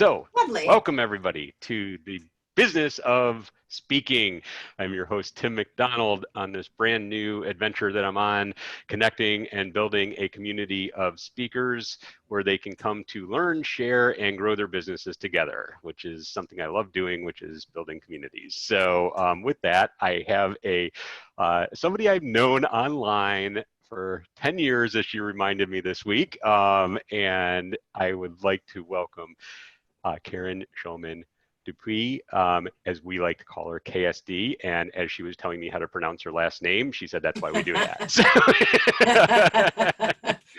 So, Lovely. welcome everybody to the business of speaking. I'm your host, Tim McDonald, on this brand new adventure that I'm on, connecting and building a community of speakers where they can come to learn, share, and grow their businesses together, which is something I love doing, which is building communities. So with that, I have somebody I've known online for 10 years, as she reminded me this week, and I would like to welcome Karen Schulman Dupuis, as we like to call her, KSD. And as she was telling me how to pronounce her last name, she said that's why we do that.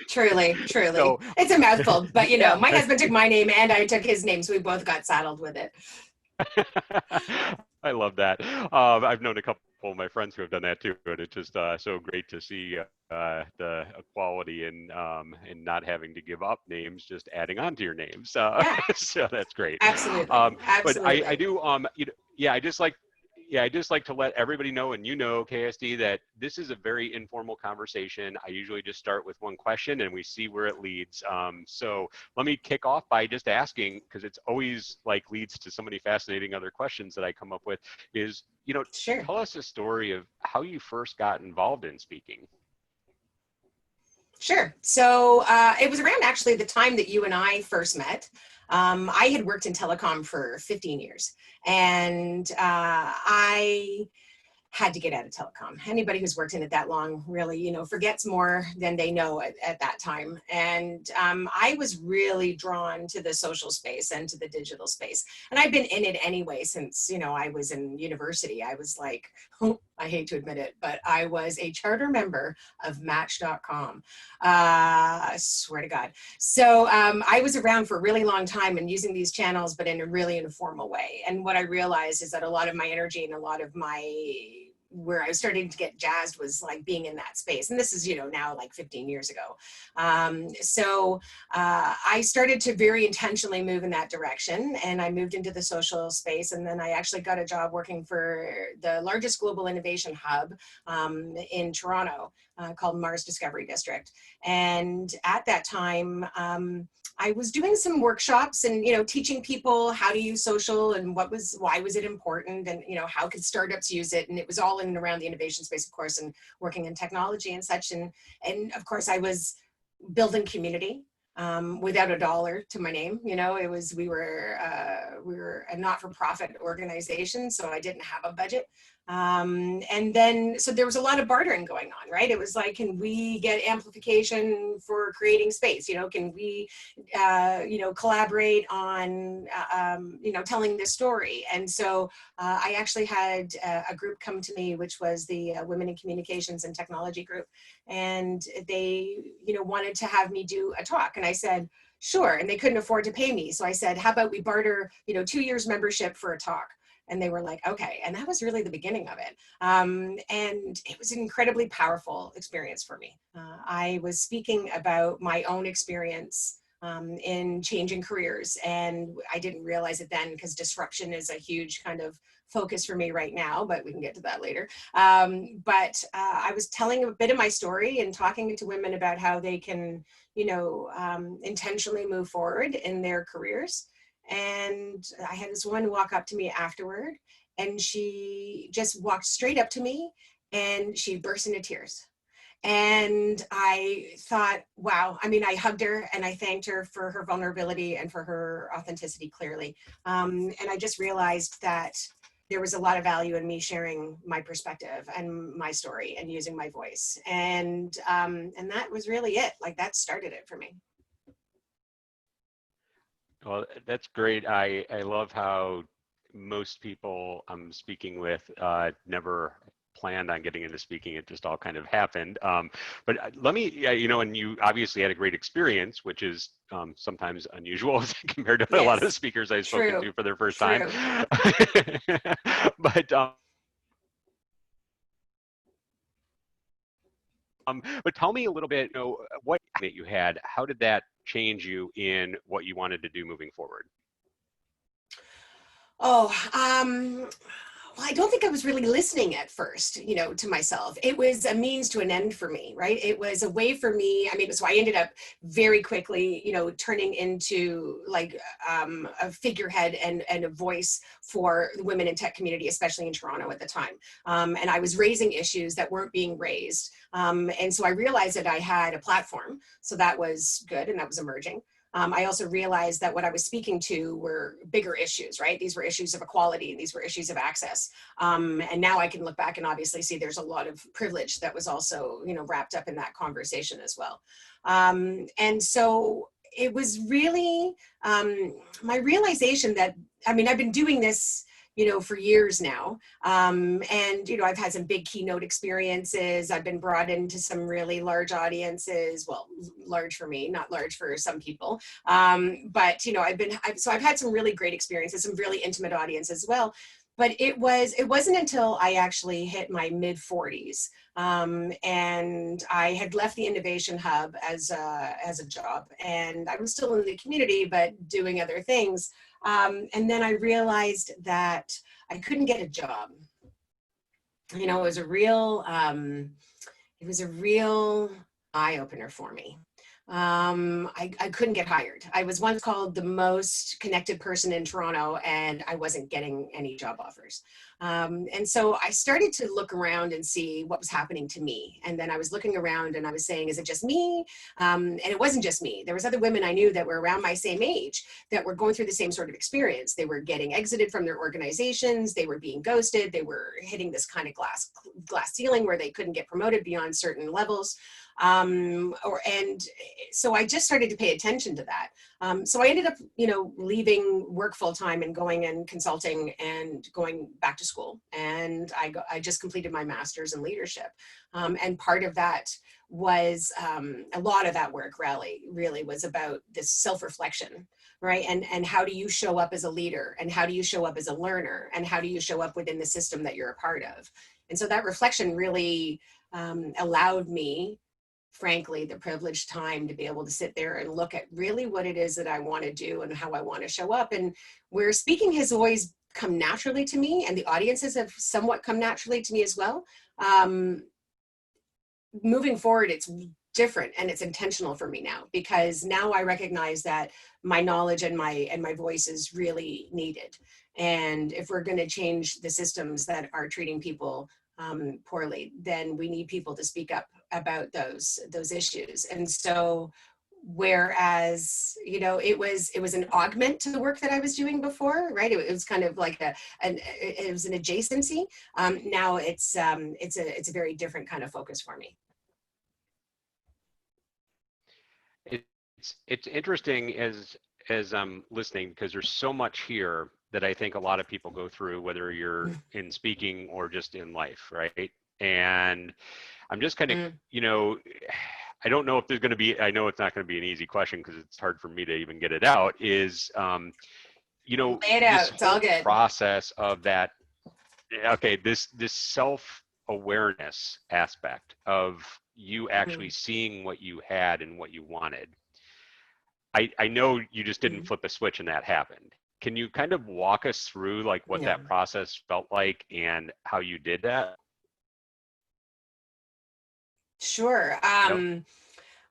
Truly. So, It's a mouthful, but yeah. my husband took my name and I took his name, so we both got saddled with it. I love that. I've known a couple of my friends who have done that too, and it's just so great to see the equality in not having to give up names, just adding on to your names. Yeah, So that's great. absolutely. But I, Absolutely. I do, I just like to let everybody know, and KSD, that this is a very informal conversation. I usually just start with one question and we see where it leads. So let me kick off by just asking, because it's always leads to so many fascinating other questions that I come up with, is, Sure. tell us a story of how you first got involved in speaking. Sure. So it was around actually the time that you and I first met. I had worked in telecom for 15 years, and I had to get out of telecom. Anybody who's worked in it that long really, forgets more than they know at that time. And I was really drawn to the social space and to the digital space. And I've been in it anyway since, I was in university. I was like, I hate to admit it, but I was a charter member of Match.com. I swear to God. So I was around for a really long time and using these channels, but in a really informal way. And what I realized is that a lot of my energy and a lot of where I was starting to get jazzed was being in that space. And this is, now 15 years ago. So I started to very intentionally move in that direction, and I moved into the social space. And then I actually got a job working for the largest global innovation hub in Toronto called Mars Discovery District. And at that time, I was doing some workshops and, teaching people how to use social and why was it important, and, how could startups use it. And it was all in and around the innovation space, of course, and working in technology and such. And of course I was building community without a dollar to my name. We were a not-for-profit organization, so I didn't have a budget. And then, so there was a lot of bartering going on, right? It was like, can we get amplification for creating space? Can we, collaborate on, telling this story? And so I actually had a group come to me, which was the Women in Communications and Technology group. And they, wanted to have me do a talk. And I said, sure. And they couldn't afford to pay me. So I said, how about we barter, 2 years membership for a talk? And they were like, okay. And that was really the beginning of it. And it was an incredibly powerful experience for me. I was speaking about my own experience in changing careers. And I didn't realize it then, because disruption is a huge kind of focus for me right now, but we can get to that later. But I was telling a bit of my story and talking to women about how they can, intentionally move forward in their careers. And I had this one walk up to me afterward, and she just walked straight up to me and she burst into tears. And I thought, wow, I hugged her and I thanked her for her vulnerability and for her authenticity, clearly. And I just realized that there was a lot of value in me sharing my perspective and my story and using my voice. And that was really it. That started it for me. Well, that's great. I love how most people I'm speaking with never planned on getting into speaking. It just all kind of happened. But let me, and you obviously had a great experience, which is sometimes unusual compared to a lot of speakers I've spoken to for their first time. But tell me a little bit, what that you had, how did that change you in what you wanted to do moving forward? well, I don't think I was really listening at first, to myself. It was a means to an end for me, right? It was a way for me. I mean, so I ended up very quickly, turning into like a figurehead and a voice for the women in tech community, especially in Toronto at the time. And I was raising issues that weren't being raised. And so I realized that I had a platform. So that was good, and that was emerging. I also realized that what I was speaking to were bigger issues, right? These were issues of equality, and these were issues of access. And now I can look back and obviously see there's a lot of privilege that was also, wrapped up in that conversation as well. And so it was really my realization that, I mean, I've been doing this, for years now. And, I've had some big keynote experiences. I've been brought into some really large audiences. Well, large for me, not large for some people. But, I've had some really great experiences, some really intimate audiences as well. But it wasn't until I actually hit my mid 40s and I had left the Innovation Hub as a job, and I was still in the community but doing other things. And then I realized that I couldn't get a job. It was a real eye opener for me. I couldn't get hired. I was once called the most connected person in Toronto, and I wasn't getting any job offers. And so I started to look around and see what was happening to me. And then I was looking around and I was saying, is it just me? And it wasn't just me. There was other women I knew that were around my same age that were going through the same sort of experience. They were getting exited from their organizations. They were being ghosted. They were hitting this kind of glass ceiling where they couldn't get promoted beyond certain levels. So I just started to pay attention to that. So I ended up, leaving work full time and going and consulting and going back to school. And I just completed my master's in leadership. And part of that was a lot of that work really was about this self-reflection, right? And how do you show up as a leader, and how do you show up as a learner, and how do you show up within the system that you're a part of? And so that reflection really allowed me, frankly, the privileged time to be able to sit there and look at really what it is that I want to do and how I want to show up. And where speaking has always come naturally to me, and the audiences have somewhat come naturally to me as well. Moving forward, it's different and it's intentional for me now, because now I recognize that my knowledge and my voice is really needed. And if we're going to change the systems that are treating people poorly, then we need people to speak up about those issues. And so whereas it was an augment to the work that I was doing before, right? It was kind of like it was an adjacency. Now it's a very different kind of focus for me. It's interesting as I'm listening, because there's so much here that I think a lot of people go through, whether you're in speaking or just in life, right? And I'm just kind of, I don't know if there's going to be, I know it's not going to be an easy question because it's hard for me to even get it out, is, Lay it out. It's all good. Process of that, okay, this self-awareness aspect of you actually seeing what you had and what you wanted. I know you just didn't flip a switch and that happened. Can you kind of walk us through like what that process felt like and how you did that? Sure.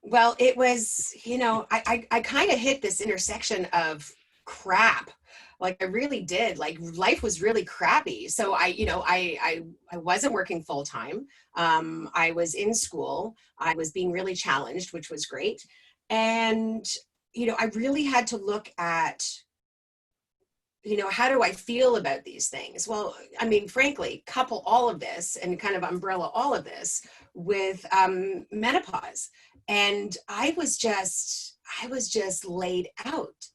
Well, it was, I kind of hit this intersection of crap. Like I really did. Like life was really crappy. So I wasn't working full time. I was in school. I was being really challenged, which was great. And, I really had to look at, how do I feel about these things? Well, I mean, frankly, couple all of this and kind of umbrella all of this with menopause. And I was just laid out,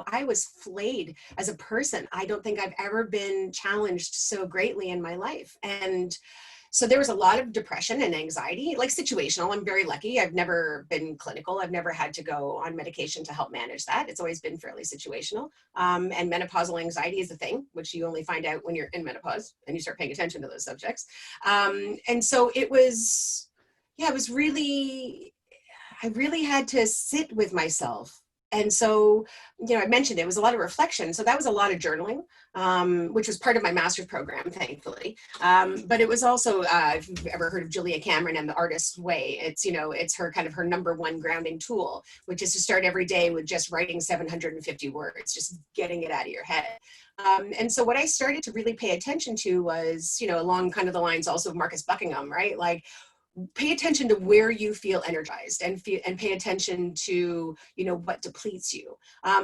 I was flayed as a person. I don't think I've ever been challenged so greatly in my life. And so there was a lot of depression and anxiety, like situational. I'm very lucky. I've never been clinical. I've never had to go on medication to help manage that. It's always been fairly situational. And menopausal anxiety is a thing, which you only find out when you're in menopause and you start paying attention to those subjects. And so it was really, I really had to sit with myself And so, I mentioned it was a lot of reflection. So that was a lot of journaling, which was part of my master's program, thankfully. But it was also, if you've ever heard of Julia Cameron and the Artist's Way, it's her kind of her number one grounding tool, which is to start every day with just writing 750 words, just getting it out of your head. And so what I started to really pay attention to was, along kind of the lines also of Marcus Buckingham, right? Like, pay attention to where you feel energized and pay attention to what depletes you.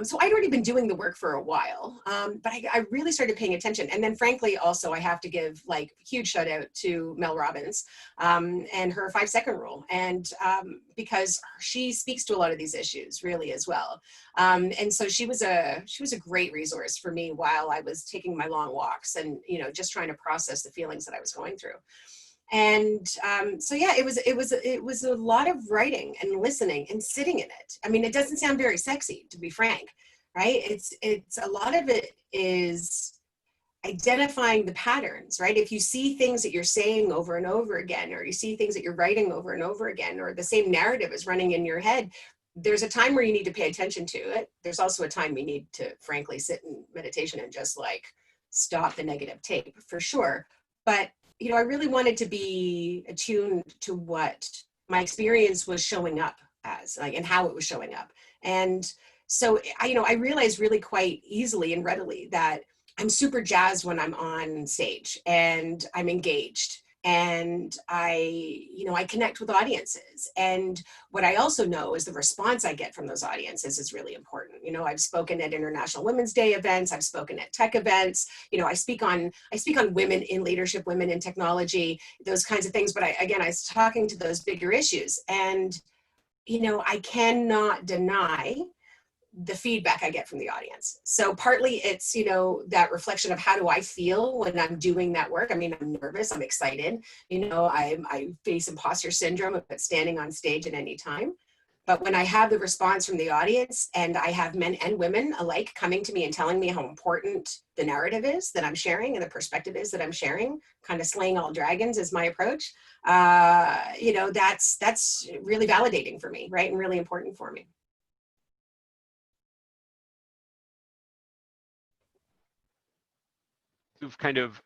So I'd already been doing the work for a while, but I really started paying attention. And then frankly also I have to give like huge shout out to Mel Robbins and her 5-second rule, and because she speaks to a lot of these issues really as well. And so she was a great resource for me while I was taking my long walks and just trying to process the feelings that I was going through. And so yeah, it was a lot of writing and listening and sitting in it. I mean, it doesn't sound very sexy, to be frank, right? It's a lot of it is identifying the patterns, right? If you see things that you're saying over and over again, or you see things that you're writing over and over again, or the same narrative is running in your head, there's a time where you need to pay attention to it. There's also a time you need to frankly sit in meditation and just like stop the negative tape, for sure. But I really wanted to be attuned to what my experience was showing up as, like, and how it was showing up. And so I realized really quite easily and readily that I'm super jazzed when I'm on stage and I'm engaged and I connect with audiences. And what I also know is the response I get from those audiences is really important. I've spoken at International Women's Day events, I've spoken at tech events, I speak on women in leadership, women in technology, those kinds of things. But I was talking to those bigger issues, and I cannot deny the feedback I get from the audience. So partly it's, that reflection of how do I feel when I'm doing that work. I mean, I'm nervous, I'm excited, I face imposter syndrome about standing on stage at any time. But when I have the response from the audience, and I have men and women alike coming to me and telling me how important the narrative is that I'm sharing and the perspective is that I'm sharing, kind of slaying all dragons is my approach, that's really validating for me, right? And really important for me. We've kind of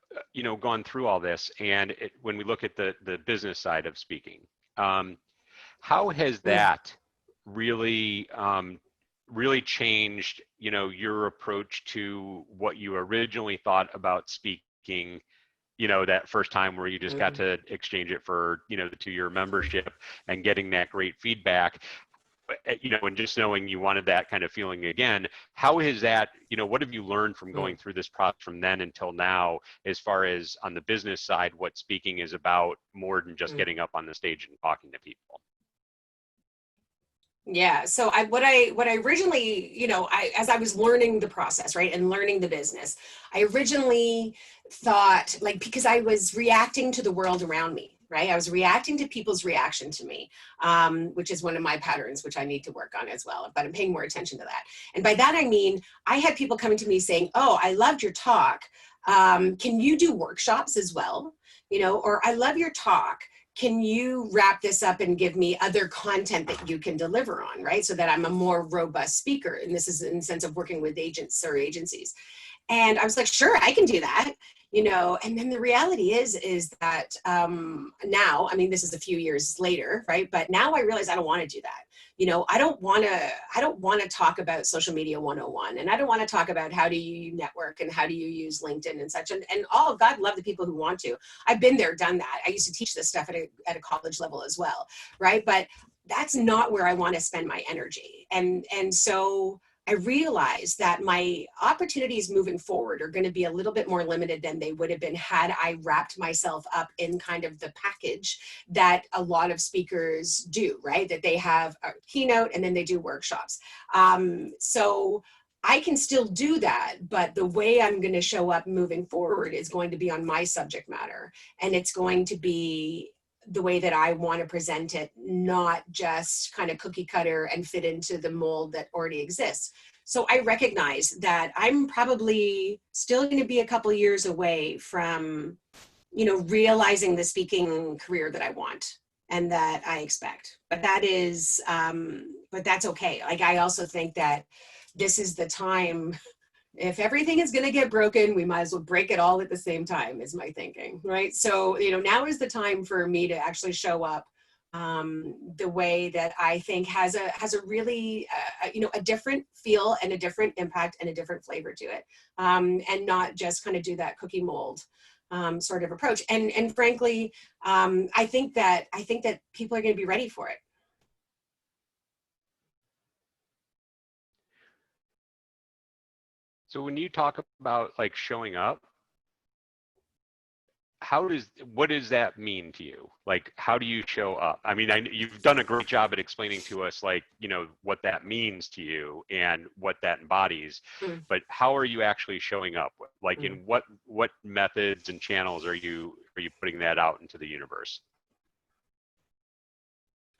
gone through all this, and when we look at the business side of speaking, how has that really really changed your approach to what you originally thought about speaking, that first time where you just got to exchange it for the 2-year membership and getting that great feedback, and just knowing you wanted that kind of feeling again? How is that, what have you learned from going through this process from then until now, as far as on the business side, what speaking is about more than just getting up on the stage and talking to people? Yeah. So what I originally, as I was learning the process, right, and learning the business, I originally thought, like, because I was reacting to the world around me, right? I was reacting to people's reaction to me, which is one of my patterns, which I need to work on as well, but I'm paying more attention to that. And by that, I mean, I had people coming to me saying, oh, I loved your talk. Can you do workshops as well? Or I love your talk. Can you wrap this up and give me other content that you can deliver on, right? So that I'm a more robust speaker. And this is in the sense of working with agents or agencies. And I was like, sure, I can do that. And then the reality is that now, I mean, this is a few years later, right? But now I realize I don't want to do that. I don't want to talk about social media 101, and I don't want to talk about how do you network and how do you use LinkedIn and such. And all, God love the people who want to. I've been there, done that. I used to teach this stuff at a college level as well, right? But that's not where I want to spend my energy. And so I realized that my opportunities moving forward are going to be a little bit more limited than they would have been had I wrapped myself up in kind of the package that a lot of speakers do, right? That they have a keynote and then they do workshops. So I can still do that, but the way I'm going to show up moving forward is going to be on my subject matter. And it's going to be the way that I want to present it, not just kind of cookie cutter and fit into the mold that already exists. So I recognize that I'm probably still going to be a couple years away from, realizing the speaking career that I want. and that I expect. But that is, but that's okay. Like, I also think that this is the time. If everything is going to get broken, we might as well break it all at the same time, is my thinking, right? So, now is the time for me to actually show up the way that I think has a really, a different feel and a different impact and a different flavor to it, and not just kind of do that cookie mold sort of approach. And frankly, I think that people are going to be ready for it. So when you talk about like showing up, what does that mean to you? Like, how do you show up? I mean, you've done a great job at explaining to us, like, what that means to you and what that embodies, Mm, but how are you actually showing up? Like, mm. in what methods and channels are you putting that out into the universe?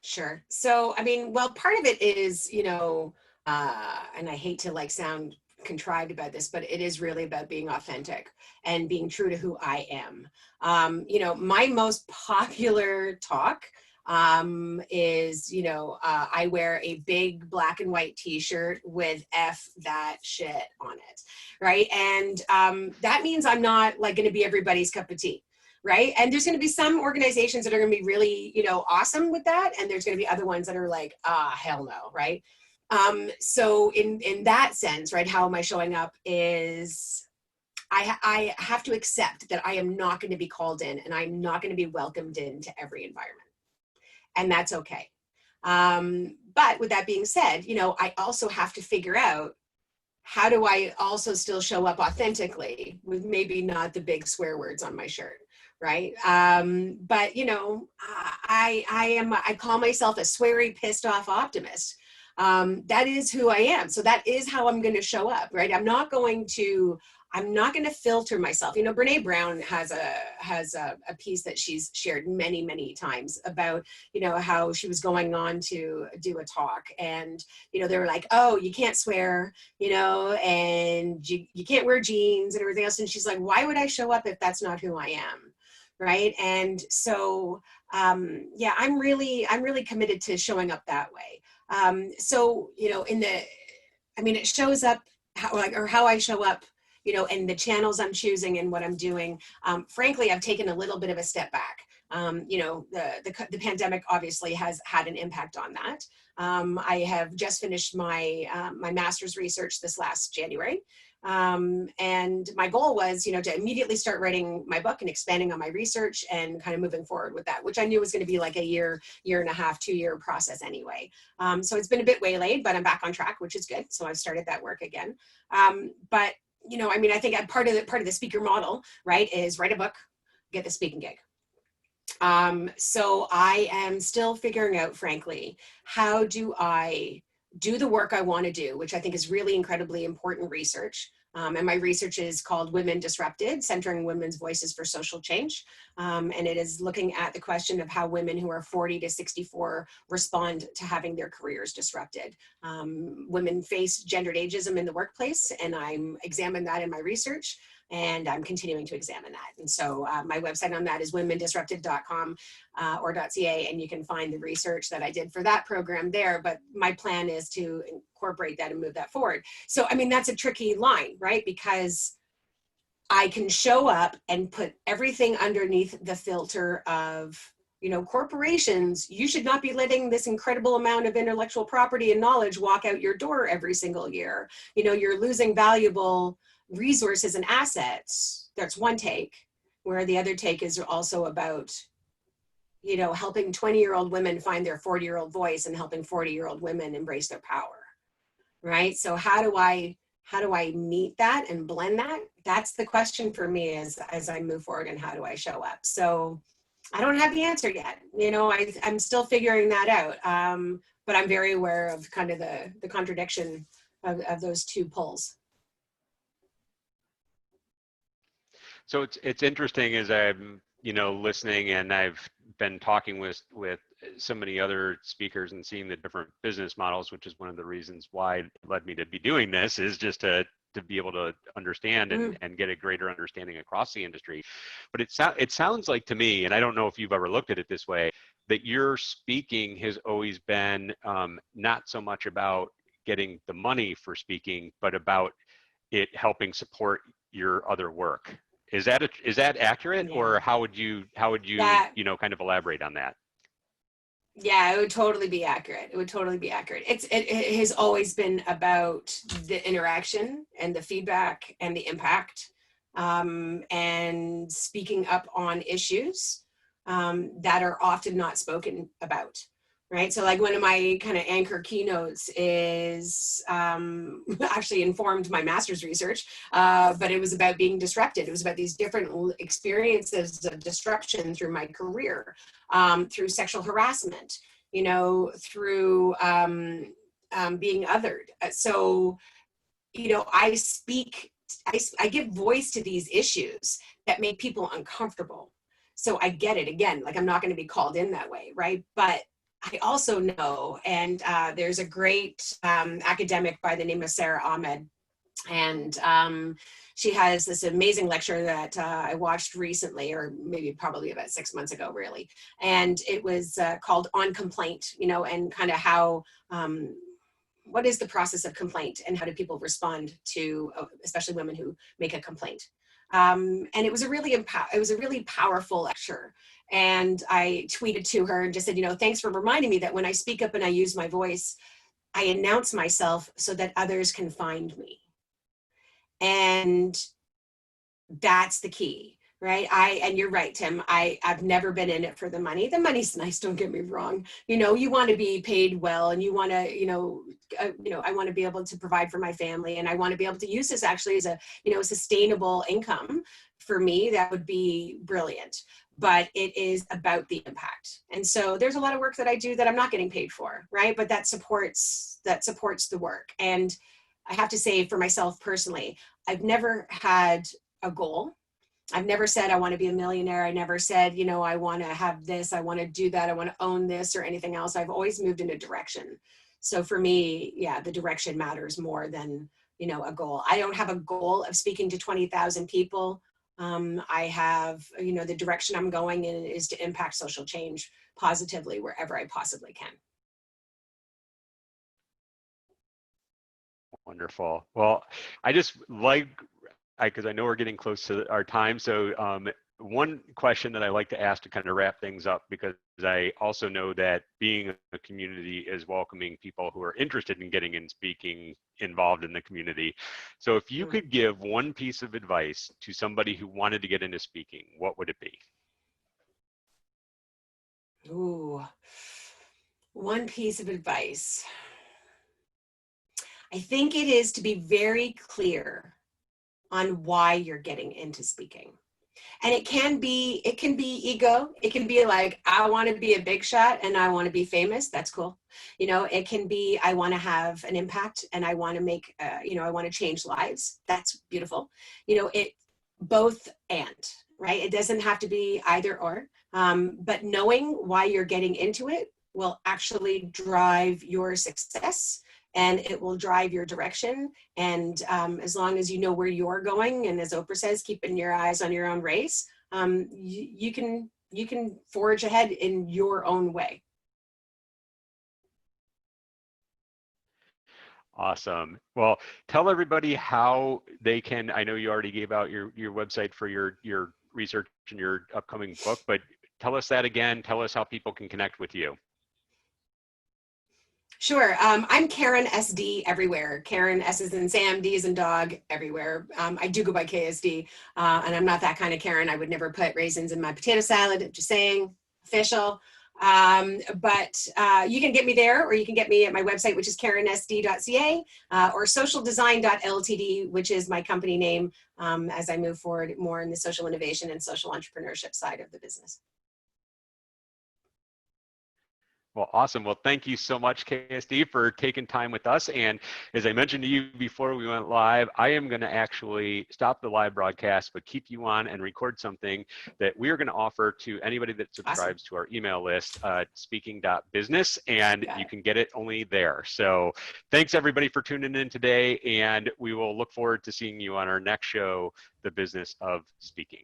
Sure. So, I mean, well, part of it is, and I hate to like sound contrived about this, but it is really about being authentic and being true to who I am. My most popular talk is, I wear a big black and white t-shirt with F that shit on it. Right. And that means I'm not like going to be everybody's cup of tea. Right. And there's going to be some organizations that are going to be really, awesome with that. And there's going to be other ones that are like, hell no. Right. So in that sense, right, how am I showing up is I have to accept that I am not going to be called in and I'm not going to be welcomed into every environment. And that's okay. But with that being said, I also have to figure out, how do I also still show up authentically with maybe not the big swear words on my shirt, right? But I call myself a sweary, pissed off optimist. That is who I am. So that is how I'm going to show up, right? I'm not going to filter myself. Brene Brown has a piece that she's shared many, many times about, how she was going on to do a talk, and, they were like, oh, you can't swear, and you can't wear jeans and everything else. And she's like, why would I show up if that's not who I am? Right. And so, yeah, I'm really committed to showing up that way. So, it shows up how I show up, and the channels I'm choosing and what I'm doing. Frankly, I've taken a little bit of a step back. The pandemic obviously has had an impact on that. I have just finished my master's research this last January. And my goal was, to immediately start writing my book and expanding on my research and kind of moving forward with that, which I knew was going to be like a year and a half, 2-year process anyway. So it's been a bit waylaid, but I'm back on track, which is good. So I've started that work again. But I think part of the speaker model, right, is write a book, get the speaking gig. So I am still figuring out, frankly, how do I do the work I want to do, which I think is really incredibly important research. And my research is called Women Disrupted, Centering Women's Voices for Social Change. And it is looking at the question of how women who are 40 to 64 respond to having their careers disrupted. Women face gendered ageism in the workplace, and I'm examining that in my research. And I'm continuing to examine that. And so my website on that is womendisrupted.com or .ca, and you can find the research that I did for that program there. But my plan is to incorporate that and move that forward. So, that's a tricky line, right? Because I can show up and put everything underneath the filter of, corporations, you should not be letting this incredible amount of intellectual property and knowledge walk out your door every single year. You're losing valuable resources and assets. That's one take, where the other take is also about, helping 20-year-old women find their 40-year-old voice and helping 40-year-old women embrace their power, right? So how do I meet that and blend that? That's the question for me as I move forward, and how do I show up? So I don't have the answer yet. I'm still figuring that out. But I'm very aware of kind of the contradiction of those two poles. So it's interesting as I'm listening, and I've been talking with so many other speakers and seeing the different business models, which is one of the reasons why it led me to be doing this, is just to be able to understand and get a greater understanding across the industry. But it sounds like to me, and I don't know if you've ever looked at it this way, that your speaking has always been not so much about getting the money for speaking, but about it helping support your other work. Is that accurate, Yeah. or how would you That kind of elaborate on that? Yeah, it would totally be accurate. It would totally be accurate. It has always been about the interaction and the feedback and the impact, and speaking up on issues that are often not spoken about. Right. So like one of my kind of anchor keynotes is actually informed my master's research, but it was about being disrupted. It was about these different experiences of disruption through my career, through sexual harassment, through being othered. So, I give voice to these issues that make people uncomfortable. So I get it. Again, like I'm not going to be called in that way, right? But I also know, and there's a great academic by the name of Sarah Ahmed, and she has this amazing lecture that I watched recently, or maybe probably about 6 months ago, really. And it was called On Complaint, and kind of how, what is the process of complaint and how do people respond to, especially women who make a complaint. And it was a really powerful lecture. And I tweeted to her and just said, thanks for reminding me that when I speak up and I use my voice, I announce myself so that others can find me. And that's the key, right? And you're right, Tim. I've never been in it for the money. The money's nice, don't get me wrong. You want to be paid well, and you want to, I want to be able to provide for my family, and I want to be able to use this actually as a, sustainable income for me. That would be brilliant. But it is about the impact. And so there's a lot of work that I do that I'm not getting paid for, right? But that supports the work. And I have to say, for myself personally, I've never had a goal. I've never said I want to be a millionaire. I never said, I want to have this, I want to do that, I want to own this or anything else. I've always moved in a direction. So for me, yeah, the direction matters more than, a goal. I don't have a goal of speaking to 20,000 people. I have, the direction I'm going in is to impact social change positively wherever I possibly can. Wonderful. Well, I just because I know we're getting close to our time. So one question that I like to ask to kind of wrap things up, because I also know that being a community is welcoming people who are interested in getting in speaking involved in the community. So if you could give one piece of advice to somebody who wanted to get into speaking, what would it be? Ooh, one piece of advice. I think it is to be very clear on why you're getting into speaking. And it can be ego. It can be like, I want to be a big shot and I want to be famous. That's cool. It can be, I want to have an impact and I want to make, I want to change lives. That's beautiful. It both and, right? It doesn't have to be either or, but knowing why you're getting into it will actually drive your success, and it will drive your direction. And as long as you know where you're going, and as Oprah says, keeping your eyes on your own race, you can forge ahead in your own way. Awesome. Well, tell everybody how they can, I know you already gave out your website for your research and your upcoming book, but tell us that again. Tell us how people can connect with you. Sure. I'm KarenSD everywhere. Karen, S is in Sam, D is in dog, everywhere. I do go by KSD, and I'm not that kind of Karen. I would never put raisins in my potato salad, just saying, official. But you can get me there, or you can get me at my website, which is KarenSD.ca, or socialdesign.ltd, which is my company name, as I move forward more in the social innovation and social entrepreneurship side of the business. Well, awesome. Well, thank you so much, KSD, for taking time with us. And as I mentioned to you before we went live, I am going to actually stop the live broadcast, but keep you on and record something that we are going to offer to anybody that subscribes to our email list, speaking.business, and you can get it only there. So thanks, everybody, for tuning in today, and we will look forward to seeing you on our next show, The Business of Speaking.